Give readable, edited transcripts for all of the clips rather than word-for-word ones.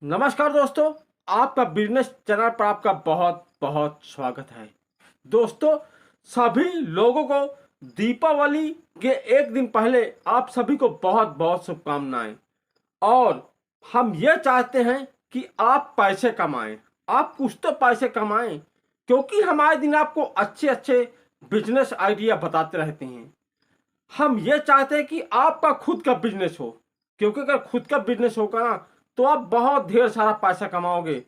नमस्कार दोस्तों, आपका बिजनेस चैनल पर आपका बहुत बहुत स्वागत है। दोस्तों, सभी लोगों को दीपावली के एक दिन पहले आप सभी को बहुत बहुत शुभकामनाएं। और हम ये चाहते हैं कि आप पैसे कमाएं, आप कुछ तो पैसे कमाएं, क्योंकि हम आए दिन आपको अच्छे अच्छे बिजनेस आइडिया बताते रहते हैं। हम ये चाहते हैं कि आपका खुद का बिजनेस हो, क्योंकि अगर खुद का बिजनेस होगा ना तो आप बहुत ढेर सारा पैसा कमाओगे।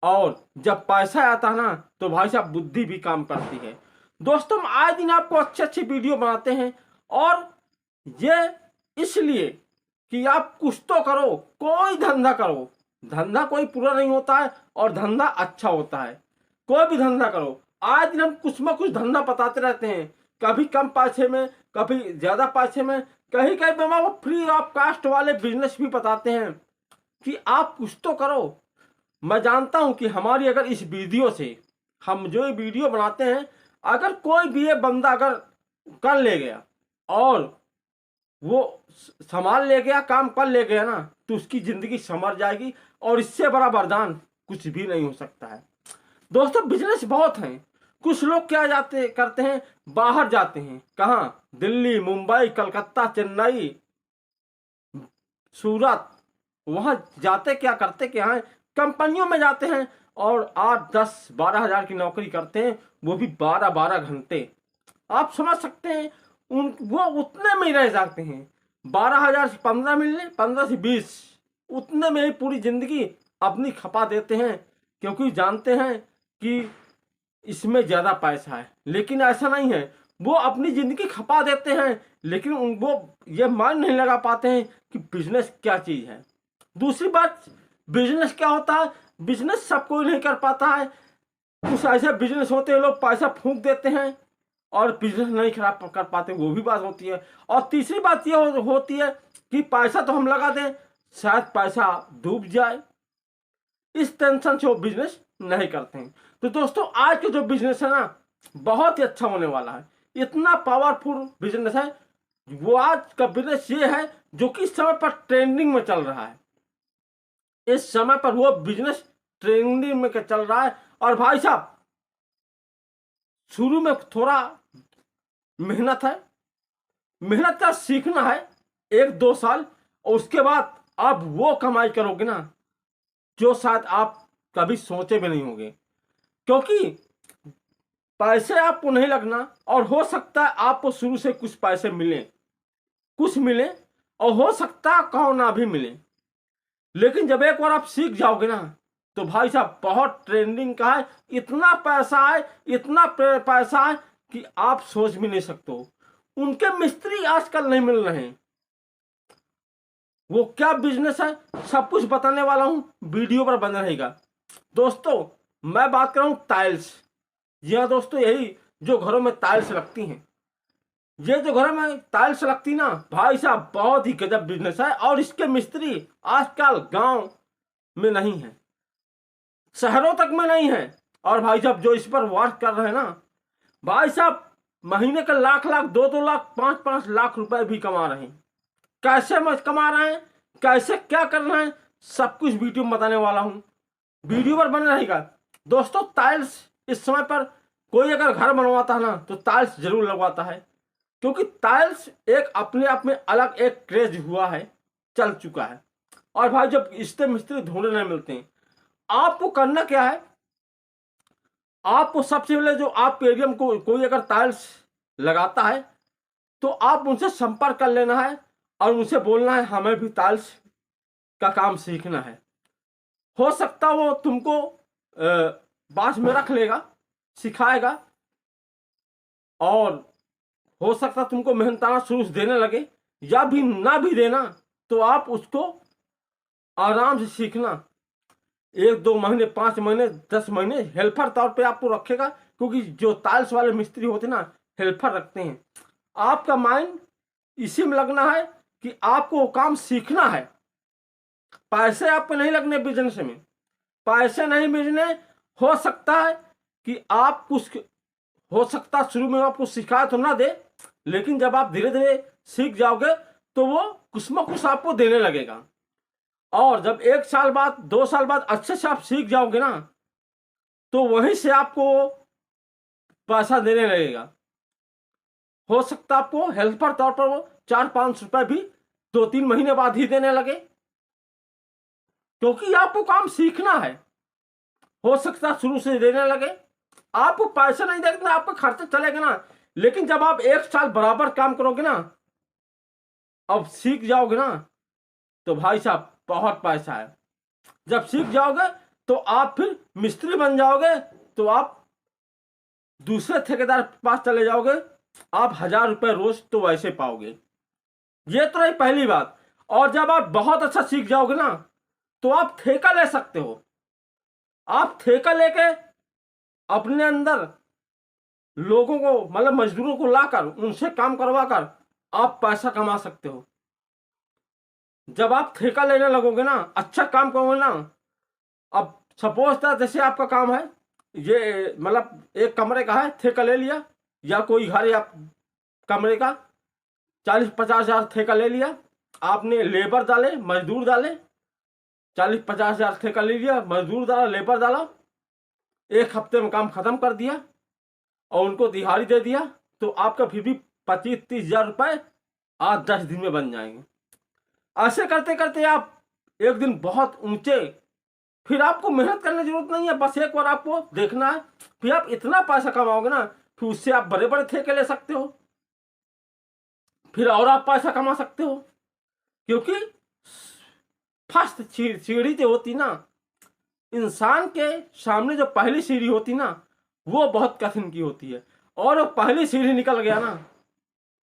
और जब पैसा आता है ना तो भाई साहब बुद्धि भी काम करती है। दोस्तों, हम आए दिन आपको अच्छे अच्छे वीडियो बनाते हैं, और ये इसलिए कि आप कुछ तो करो, कोई धंधा करो। धंधा कोई पूरा नहीं होता है और धंधा अच्छा होता है। कोई भी धंधा करो, आज दिन हम कुछ ना कुछ धंधा बताते रहते हैं, कभी कम पैसे में, कभी ज्यादा पैसे में, कहीं कहीं पे हम फ्री ऑफ कास्ट वाले बिजनेस भी बताते हैं कि आप कुछ तो करो। मैं जानता हूं कि हमारी अगर इस वीडियो से, हम जो ये वीडियो बनाते हैं, अगर कोई भी ये बंदा अगर कर ले गया और वो संभाल ले गया, काम कर ले गया ना, तो उसकी जिंदगी संवर जाएगी। और इससे बड़ा वरदान कुछ भी नहीं हो सकता है। दोस्तों, बिजनेस बहुत हैं। कुछ लोग क्या जाते करते हैं, बाहर जाते हैं। कहाँ? दिल्ली, मुंबई, कलकत्ता, चेन्नई, सूरत। वहां जाते क्या करते क्या हैं, कंपनियों में जाते हैं और 8, 10, 12 हजार की नौकरी करते हैं, वो भी 12 12 घंटे। आप समझ सकते हैं, उन वो उतने में ही रह जाते हैं। 12 हजार से 15 मिलने, 15 से 20, उतने में ही पूरी जिंदगी अपनी खपा देते हैं, क्योंकि जानते हैं कि इसमें ज्यादा पैसा है। लेकिन ऐसा नहीं है, वो अपनी जिंदगी खपा देते हैं, लेकिन वो ये मान नहीं लगा पाते हैं कि बिजनेस क्या चीज है। दूसरी बात, बिजनेस क्या होता है, बिजनेस सब कोई नहीं कर पाता है। कुछ ऐसे बिजनेस होते हैं, लोग पैसा फूंक देते हैं और बिजनेस नहीं खराब कर पाते, वो भी बात होती है। और तीसरी बात ये होती है कि पैसा तो हम लगा दें, शायद पैसा डूब जाए, इस टेंशन से वो बिजनेस नहीं करते हैं। तो दोस्तों, आज के जो बिजनेस है ना, बहुत ही अच्छा होने वाला है। इतना पावरफुल बिजनेस है। वो आज का बिजनेस ये है जो कि इस समय पर ट्रेंडिंग में चल रहा है। इस समय पर वो बिजनेस ट्रेंडिंग में चल रहा है। और भाई साहब, शुरू में थोड़ा मेहनत है, मेहनत का सीखना है 1 2 साल, और उसके बाद आप वो कमाई करोगे ना जो शायद आप कभी सोचे भी नहीं होंगे। क्योंकि पैसे आपको नहीं लगना, और हो सकता है आपको शुरू से कुछ पैसे मिले, कुछ मिले, और हो सकता है कहो ना भी मिले। लेकिन जब एक बार आप सीख जाओगे ना, तो भाई साहब बहुत ट्रेंडिंग का है। इतना पैसा है, इतना पैसा है कि आप सोच भी नहीं सकते हो। उनके मिस्त्री आजकल नहीं मिल रहे हैं। वो क्या बिजनेस है, सब कुछ बताने वाला हूं, वीडियो पर बना रहेगा। दोस्तों, मैं बात कर रहा हूं टाइल्स। जी हाँ दोस्तों, यही जो घरों में टाइल्स लगती हैं, ये जो घरों में टाइल्स लगती ना, भाई साहब बहुत ही गजब बिजनेस है। और इसके मिस्त्री आजकल गांव में नहीं है, शहरों तक में नहीं है। और भाई साहब जो इस पर वर्क कर रहे हैं ना, भाई साहब महीने का लाख लाख, 2 2 लाख, 5 5 लाख रुपए भी कमा रहे हैं। कैसे मत कमा रहे हैं, कैसे क्या कर रहे हैं, सब कुछ वीडियो में बताने वाला हूं। वीडियो पर बने रहेगा। दोस्तों, टाइल्स इस समय पर कोई अगर घर बनवाता है ना तो टाइल्स जरूर लगवाता है, क्योंकि टाइल्स एक अपने आप में अलग एक क्रेज हुआ है, चल चुका है। और भाई जब इससे मिस्त्री ढूंढने नहीं मिलते हैं, आपको करना क्या है, आपको सबसे पहले जो आप एरिया में कोई अगर टाइल्स लगाता है तो आप उनसे संपर्क कर लेना है और उनसे बोलना है हमें भी टाइल्स का काम सीखना है। हो सकता वो तुमको बाज में रख लेगा, सिखाएगा, और हो सकता तुमको मेहनताना शुरू से देने लगे, या भी ना भी देना तो आप उसको आराम से सीखना। 1 2 महीने, 5 महीने, 10 महीने हेल्पर तौर पे आपको रखेगा, क्योंकि जो टाइल्स वाले मिस्त्री होते ना, हेल्पर रखते हैं। आपका माइंड इसी में लगना है कि आपको वो काम सीखना है। पैसे आपको नहीं लगने बिजनेस में, पैसे नहीं मिलने। हो सकता है कि आप कुछ, हो सकता शुरू में आपको सिखा तो ना दे, लेकिन जब आप धीरे धीरे सीख जाओगे तो वो कुछ न कुछ आपको देने लगेगा। और जब 1 साल बाद 2 साल बाद अच्छे से आप सीख जाओगे ना, तो वहीं से आपको पैसा देने लगेगा। हो सकता है आपको हेल्पर तौर पर वो 4-5 रुपए भी 2-3 महीने बाद ही देने लगे, क्योंकि आपको काम सीखना है। हो सकता है शुरू से देने लगे, आपको पैसा नहीं देंगे, आपका खर्चा चलेगा ना। लेकिन जब आप 1 साल बराबर काम करोगे ना, अब सीख जाओगे ना, तो भाई साहब बहुत पैसा है। जब सीख जाओगे तो आप फिर मिस्त्री बन जाओगे, तो आप दूसरे ठेकेदार के पास चले जाओगे, आप 1000 रुपए रोज तो वैसे पाओगे। ये तो रही पहली बात। और जब आप बहुत अच्छा सीख जाओगे ना, तो आप ठेका ले सकते हो। आप ठेका लेके अपने अंदर लोगों को, मतलब मजदूरों को लाकर उनसे काम करवा कर आप पैसा कमा सकते हो। जब आप ठेका लेने लगोगे ना, अच्छा काम करोगे ना, अब सपोज था जैसे आपका काम है, ये मतलब एक कमरे का है, ठेका ले लिया, या कोई घर या कमरे का 40-50 हजार ठेका ले लिया, आपने लेबर डाले, मजदूर डाले, 40-50 हजार ठेका ले लिया, मजदूर डाला, लेबर डाला, 1 हफ्ते में काम खत्म कर दिया और उनको दिहाड़ी दे दिया, तो आपका फिर भी 25-30 हजार रुपए 8-10 दिन में बन जाएंगे। ऐसे करते करते आप एक दिन बहुत ऊंचे, फिर आपको मेहनत करने की जरूरत नहीं है, बस एक बार आपको देखना है, फिर आप इतना पैसा कमाओगे ना, फिर उससे आप बड़े बड़े ठेके ले सकते हो, फिर और आप पैसा कमा सकते हो। क्योंकि फर्स्ट सीढ़ी जो होती ना, इंसान के सामने जो पहली सीढ़ी होती ना, वो बहुत कठिन की होती है, और वो पहली सीढ़ी निकल गया ना,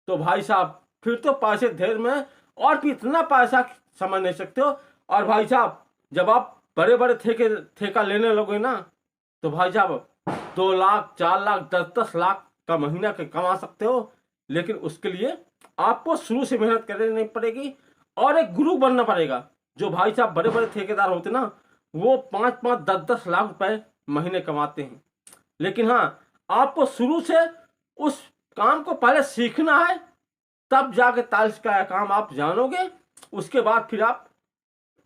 तो भाई साहब फिर तो पैसे ढेर में, और भी इतना पैसा समझ नहीं सकते हो। और भाई साहब जब आप बड़े बड़े ठेका लेने लगोगे ना, तो भाई साहब 2 लाख 4 लाख 10-10 लाख का महीना के कमा सकते हो। लेकिन उसके लिए आपको शुरू से मेहनत करनी पड़ेगी, और एक गुरु बनना पड़ेगा। जो भाई साहब बड़े बड़े ठेकेदार होते ना, वो 5-5 10-10 लाख रुपए महीने कमाते हैं। लेकिन हाँ, आपको शुरू से उस काम को पहले सीखना है, तब जाके टाइल्स का काम आप जानोगे। उसके बाद फिर आप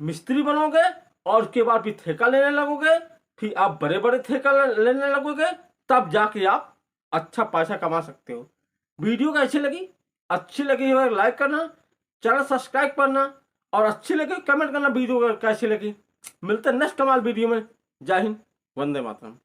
मिस्त्री बनोगे, और उसके बाद फिर ठेका लेने लगोगे, फिर आप बड़े बड़े ठेका लेने लगोगे, तब जाके आप अच्छा पैसा कमा सकते हो। वीडियो कैसी लगी? अच्छी लगी हो लाइक करना, चैनल सब्सक्राइब करना, और अच्छी लगी कमेंट करना वीडियो कैसी लगी। मिलते हैं नेक्स्ट कमाल वीडियो में। जय हिंद, वंदे मातरम।